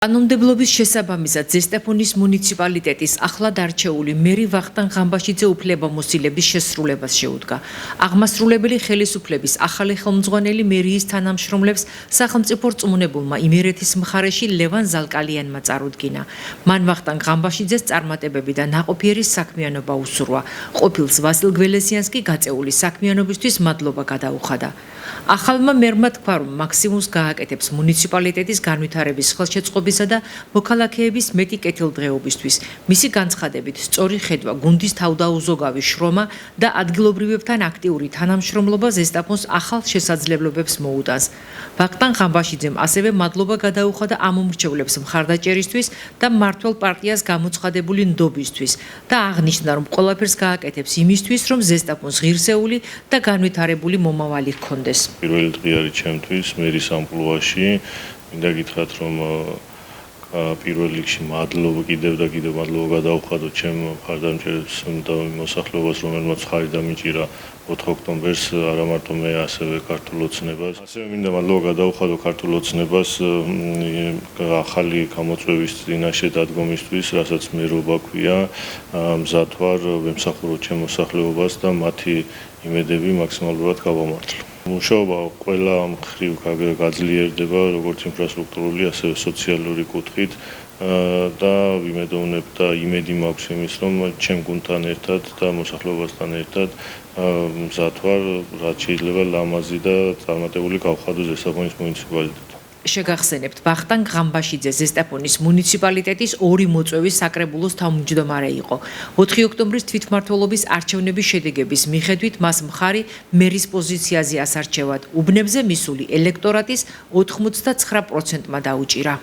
კანონმდებლობის შესაბამისად ზესტაფონის მუნიციპალიტეტის ახლად არჩეული მერი ვახტანგ ღამბაშიძე უფლებამოსილების შესრულებას შეუდგა. აღმასრულებელი ხელისუფლების ახალი ხელმძღვანელი მერიის თანამშრომლებს სახელმწიფო რწმუნებულმა იმერეთის მხარეში ლევან ზალკალიანმა წარუდგინა. მან ვახტანგ ღამბაშიძეს წარმატებები და ნაყოფიერი საქმიანობა უსურვა. ყოფილს ვასილ გველესიანს კი გაწეული საქმიანობისთვის მადლობა გადაუხადა. ახალმა მერმა თქვა, რომ მაქსიმუმს გააკეთებს მუნიციპალიტეტის განვითარების ხელშეწყობისა და მოქალაქეების მეტი კეთილდღეობისთვის. მისი განცხადებით, სწორი ხედვა, გუნდის თავდაუზოგავი შრომა და ადგილობრივებთან აქტიური თანამშრომლობა ზესტაფონს ახალ შესაძლებლობებს მოუტანს. ვახტანგ ღამბაშიძემ ასევე მადლობა გადაუხადა ამ უმრჩევლებს მხარდაჭერისთვის და მმართველ პარტიას გამოცხადებული ნდობისთვის და აღნიშნა, რომ ყველაფერს გააკეთებს იმისთვის, რომ ზესტაფონს ღირსეული და განვითარებული მომავალი ჰქონდეს. პირველი დღე არის ჩემთვის მერის ამპლუაში. მინდა გითხრათ, რომ პირველ რიგში მადლობა კიდევ მადლობა გადაუხადო ჩემ მხარდამჭერებს და მოსახლეობას, რომელმაც ხარი დამიჭირა 4 ოქტომბერს, არა მარტო მე, ასევე ქართულ ოცნებას. ასევე მინდა მადლობა გადაუხადო ქართულ ოცნებას ახალი გამოწვევის წინაშე დადგომისთვის, რასაც მერობა ქვია. მზად ვარ ვემსახურო ჩემ მოსახლეობას და მათი იმედები მაქსიმალურად გავამართლო. მუშაობა ყველა მხრივ გაძლიერდება, როგორც ინფრასტრუქტურული, ასევე სოციალური კუთხით და ვიმედოვნებ და იმედი მაქვს იმის, რომ ჩემ გუნდთან ერთად და მოსახლეობასთან ერთად მზად ვარ, რაც შეიძლება ლამაზი და წარმატებული გავხადო ზესტაფონის მუნიციპალიტეტი. შეგახსენებთ, ვახტანგ ღამბაშიძე ზესტაფონის მუნიციპალიტეტის 2 მოწვევის საკრებულოს თავმჯდომარე იყო. 4 ოქტომბრის თვითმმართველობის არჩევნების შედეგების მიხედვით მას მხარი მერის პოზიციაზე ასარჩევად უბნებზე მისული ელექტორატის 89%-მა დაუჭირა.